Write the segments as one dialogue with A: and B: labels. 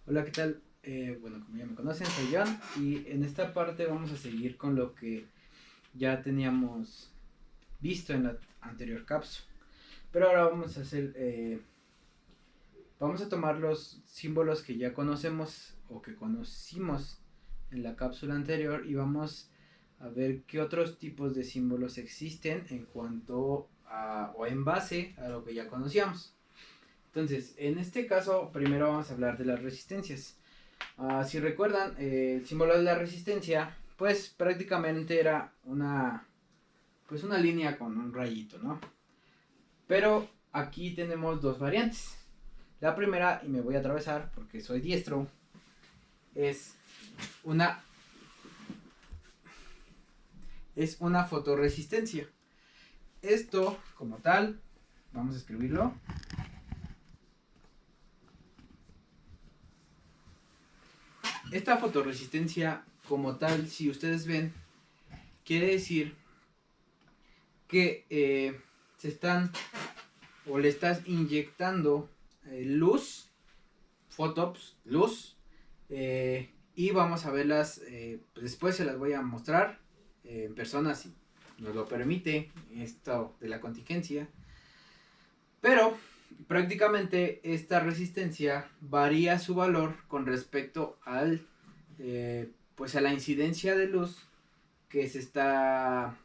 A: Hola, ¿qué tal? Bueno, como ya me conocen, soy John y en esta parte vamos a seguir con lo que ya teníamos visto en la anterior cápsula. Pero ahora vamos a vamos a tomar los símbolos que ya conocemos o que conocimos en la cápsula anterior y vamos a ver qué otros tipos de símbolos existen en cuanto a o en base a lo que ya conocíamos. Entonces, en este caso, primero vamos a hablar de las resistencias. Si recuerdan, el símbolo de la resistencia, pues prácticamente era pues una línea con un rayito, ¿no? Pero aquí tenemos dos variantes. La primera, y me voy a atravesar porque soy diestro, es una, es una fotorresistencia. Esto, como tal, vamos a escribirlo. Esta fotorresistencia, como tal, si ustedes ven, quiere decir que se están o le estás inyectando luz, fotos, luz, y vamos a verlas, pues después se las voy a mostrar en persona si nos lo permite esto de la contingencia, pero prácticamente esta resistencia varía su valor con respecto al, pues a la incidencia de luz que se está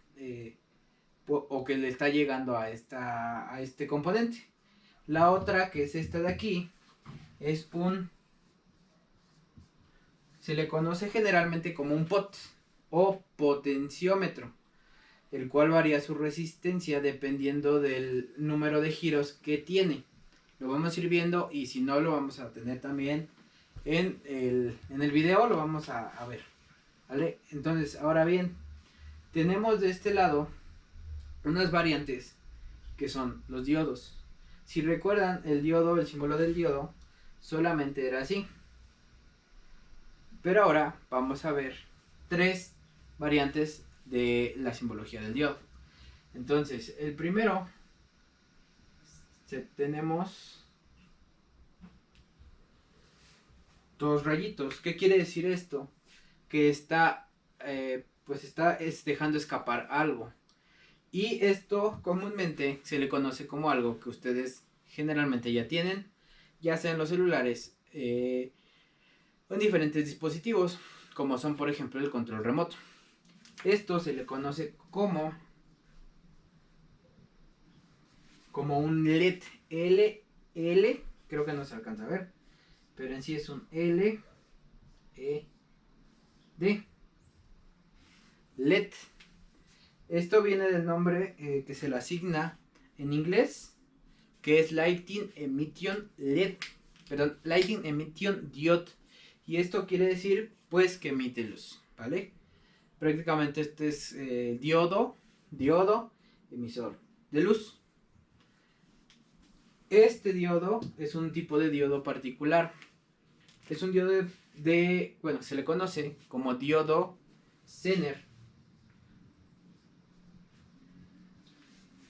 A: o que le está llegando a este componente. La otra, que es esta de aquí, es se le conoce generalmente como un pot o potenciómetro, el cual varía su resistencia dependiendo del número de giros que tiene. Lo vamos a ir viendo y si no lo vamos a tener también en el video, lo vamos a ver. ¿Vale? Entonces, ahora bien, tenemos de este lado unas variantes que son los diodos. Si recuerdan, el diodo, el símbolo del diodo, solamente era así. Pero ahora vamos a ver tres variantes de la simbología del diodo. Entonces, el primero, tenemos dos rayitos. ¿Qué quiere decir esto? Que está, pues está dejando escapar algo. Y esto comúnmente se le conoce como algo que ustedes generalmente ya tienen, ya sea en los celulares o en diferentes dispositivos, como son por ejemplo el control remoto. Esto se le conoce como un LED. L, creo que no se alcanza a ver, pero en sí es un L, E, D, LED. Esto viene del nombre que se le asigna en inglés, que es Lighting Emission LED, perdón, Lighting Emission Diode. Y esto quiere decir, pues, que emite luz, ¿vale? Prácticamente este es diodo, emisor de luz. Este diodo es un tipo de diodo particular. Es un diodo bueno, se le conoce como diodo Zener.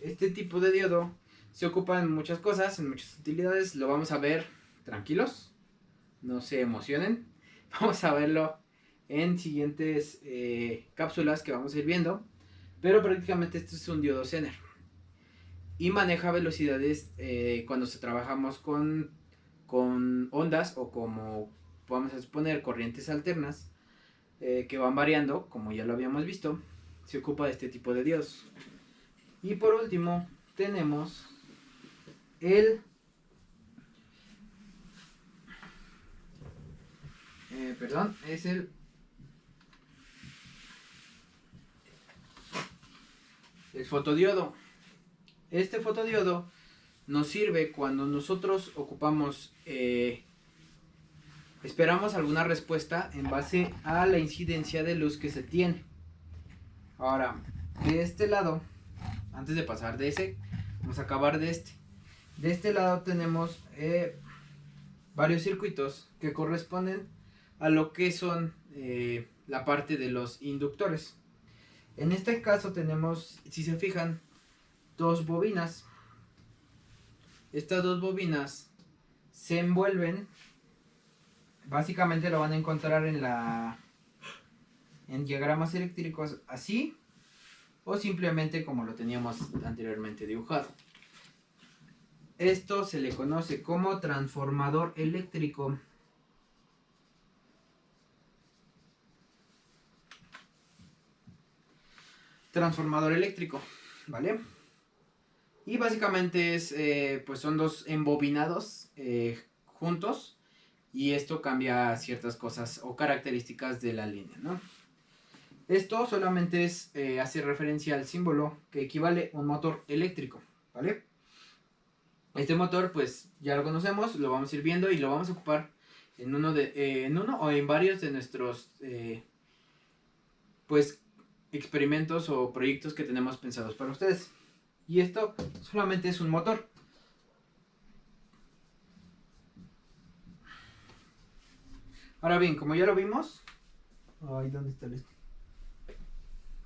A: Este tipo de diodo se ocupa en muchas cosas, en muchas utilidades. Lo vamos a ver tranquilos, no se emocionen. Vamos a verlo en siguientes cápsulas que vamos a ir viendo. Pero prácticamente este es un diodo Zener. Y maneja velocidades cuando se trabajamos con ondas o como vamos a suponer corrientes alternas que van variando, como ya lo habíamos visto. Se ocupa de este tipo de diodos. Y por último tenemos el perdón, es el fotodiodo. Este fotodiodo nos sirve cuando nosotros ocupamos esperamos alguna respuesta en base a la incidencia de luz que se tiene. Ahora, de este lado, antes de pasar de ese, vamos a acabar de este. De este lado tenemos varios circuitos que corresponden a lo que son la parte de los inductores. En este caso tenemos, si se fijan, dos bobinas. Estas dos bobinas se envuelven básicamente lo van a encontrar en diagramas eléctricos así, o simplemente como lo teníamos anteriormente dibujado. Esto se le conoce como transformador eléctrico. Transformador eléctrico, ¿vale? Y básicamente es, pues son dos embobinados juntos, y esto cambia ciertas cosas o características de la línea, ¿no? Esto solamente hace referencia al símbolo que equivale a un motor eléctrico, ¿vale? Este motor, pues ya lo conocemos, lo vamos a ir viendo y lo vamos a ocupar en uno o en varios de nuestros, pues, experimentos o proyectos que tenemos pensados para ustedes. Y esto solamente es un motor. Ahora bien, como ya lo vimos... Ay, ¿dónde está el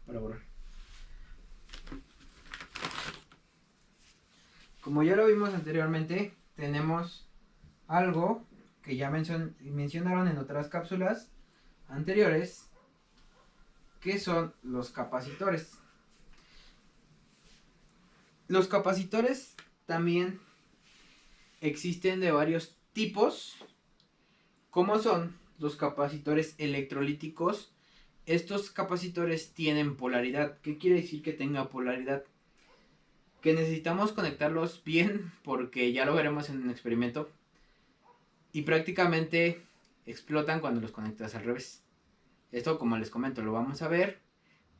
A: para borrar? Como ya lo vimos anteriormente, tenemos algo que ya mencionaron en otras cápsulas anteriores, que son los capacitores. Los capacitores también existen de varios tipos, como son los capacitores electrolíticos. Estos capacitores tienen polaridad. ¿Qué quiere decir que tenga polaridad? Que necesitamos conectarlos bien, porque ya lo veremos en un experimento, y prácticamente explotan cuando los conectas al revés. Esto, como les comento, lo vamos a ver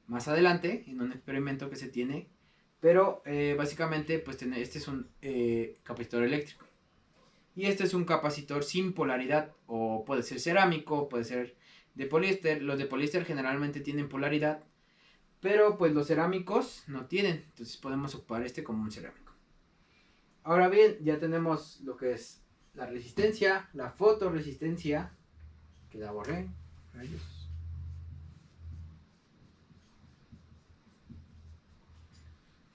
A: más adelante en un experimento que se tiene, pero básicamente pues este es un capacitor eléctrico, y este es un capacitor sin polaridad, o puede ser cerámico, puede ser de poliéster. Los de poliéster generalmente tienen polaridad, pero pues los cerámicos no tienen, entonces podemos ocupar este como un cerámico. Ahora bien, ya tenemos lo que es la resistencia, la fotorresistencia, que la borré, rayos.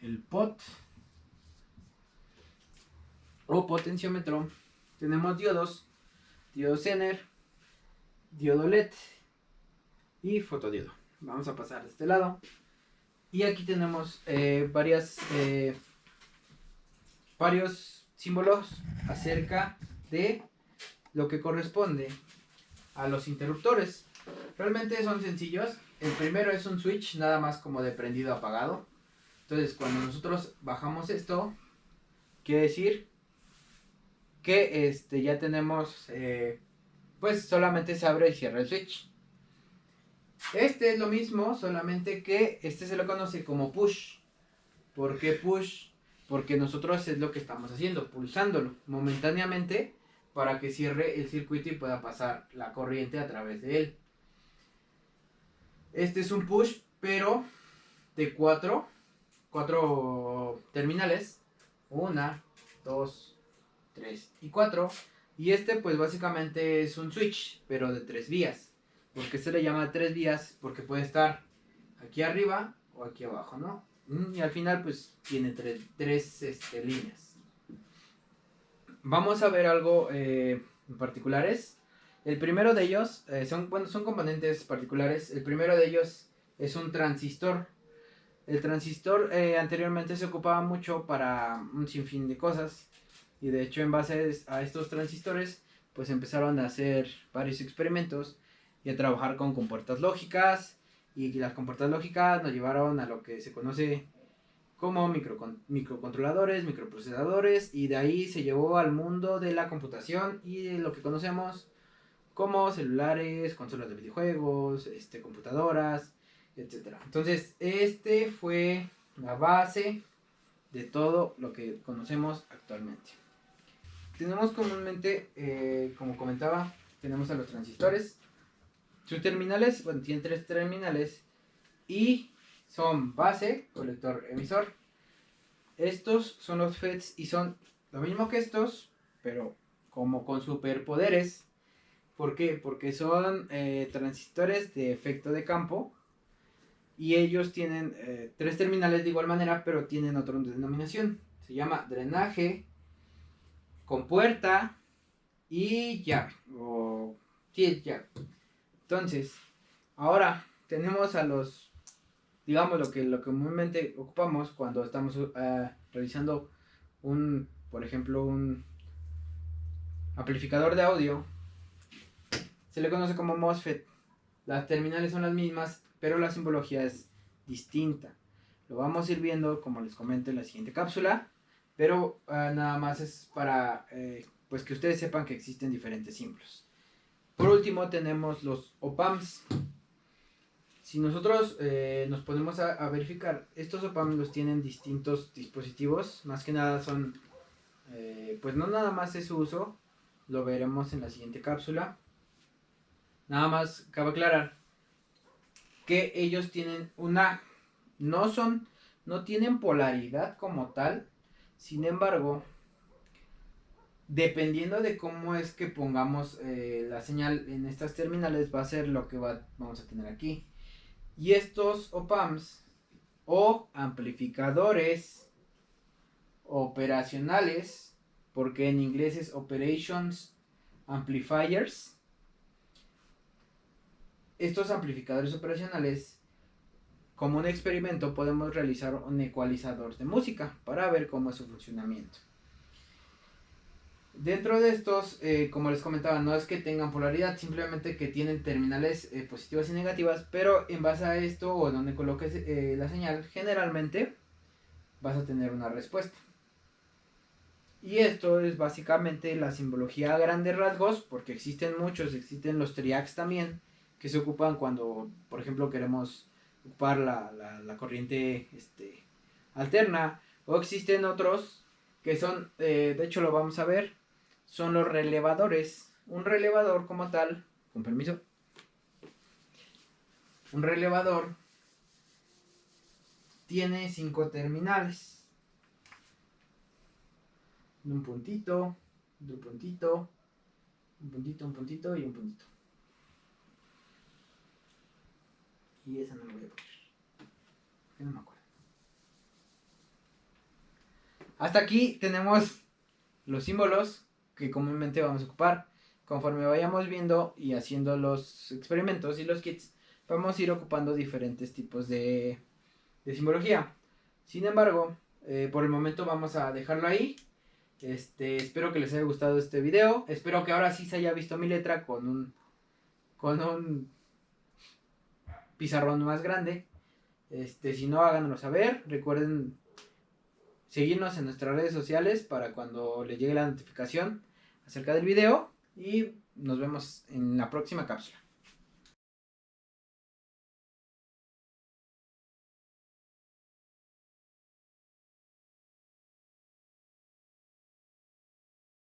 A: El pot o potenciómetro. Tenemos diodos, diodo Zener, diodo LED y fotodiodo. Vamos a pasar de este lado. Y aquí tenemos varios símbolos acerca de lo que corresponde a los interruptores. Realmente son sencillos. El primero es un switch, nada más como de prendido apagado. Entonces, cuando nosotros bajamos esto, quiere decir que ya tenemos, pues solamente se abre y cierra el switch. Este es lo mismo, solamente que este se lo conoce como push. ¿Por qué push? Porque nosotros es lo que estamos haciendo, pulsándolo momentáneamente para que cierre el circuito y pueda pasar la corriente a través de él. Este es un push, pero de cuatro terminales. 1, 2, 3 y 4. Y este pues básicamente es un switch, pero de 3 vías. ¿Por qué se le llama 3 vías? Porque puede estar aquí arriba o aquí abajo, ¿no? Y al final pues tiene tres líneas. Vamos a ver algo en particulares. El primero de ellos son componentes particulares. El primero de ellos es un transistor. El transistor anteriormente se ocupaba mucho para un sinfín de cosas, y de hecho en base a estos transistores pues empezaron a hacer varios experimentos y a trabajar con compuertas lógicas, y las compuertas lógicas nos llevaron a lo que se conoce como microcontroladores, microprocesadores, y de ahí se llevó al mundo de la computación y de lo que conocemos como celulares, consolas de videojuegos, computadoras, etcétera. Entonces, este fue la base de todo lo que conocemos actualmente. Tenemos comúnmente, como comentaba, tenemos a los transistores. Sus terminales, bueno, tienen 3 terminales y son base, colector, emisor. Estos son los FETs y son lo mismo que estos, pero como con superpoderes. ¿Por qué? Porque son transistores de efecto de campo, y ellos tienen 3 terminales de igual manera, pero tienen otra denominación. Se llama drenaje, compuerta y llave, o Sí, ya. Entonces, ahora tenemos a los, digamos, lo que comúnmente ocupamos cuando estamos realizando por ejemplo, un amplificador de audio. Se le conoce como MOSFET. Las terminales son las mismas, pero la simbología es distinta. Lo vamos a ir viendo, como les comento, en la siguiente cápsula, pero nada más es para pues que ustedes sepan que existen diferentes símbolos. Por último tenemos los op-amps. Si nosotros nos ponemos a verificar, estos op-amps los tienen distintos dispositivos, más que nada son, pues no nada más es su uso, lo veremos en la siguiente cápsula. Nada más cabe aclarar que ellos tienen no tienen polaridad como tal, sin embargo, dependiendo de cómo es que pongamos la señal en estas terminales, va a ser lo que vamos a tener aquí. Y estos op-amps o amplificadores operacionales, porque en inglés es Operations Amplifiers, estos amplificadores operacionales, como un experimento, podemos realizar un ecualizador de música para ver cómo es su funcionamiento. Dentro de estos, como les comentaba, no es que tengan polaridad, simplemente que tienen terminales positivas y negativas, pero en base a esto o donde coloques la señal, generalmente vas a tener una respuesta. Y esto es básicamente la simbología a grandes rasgos, porque existen muchos, existen los triacs también, que se ocupan cuando, por ejemplo, queremos ocupar la corriente alterna, o existen otros que son, de hecho lo vamos a ver, son los relevadores. Un relevador como tal, con permiso, un relevador tiene 5 terminales, un puntito, otro puntito, un puntito, un puntito y un puntito. Y esa no la voy a poner, que no me acuerdo. Hasta aquí tenemos los símbolos que comúnmente vamos a ocupar. Conforme vayamos viendo y haciendo los experimentos y los kits, vamos a ir ocupando diferentes tipos de simbología. Sin embargo, por el momento vamos a dejarlo ahí. Espero que les haya gustado este video. Espero que ahora sí se haya visto mi letra con un pizarrón más grande. Si no, háganoslo saber. Recuerden seguirnos en nuestras redes sociales para cuando les llegue la notificación acerca del video. Y nos vemos en la próxima cápsula.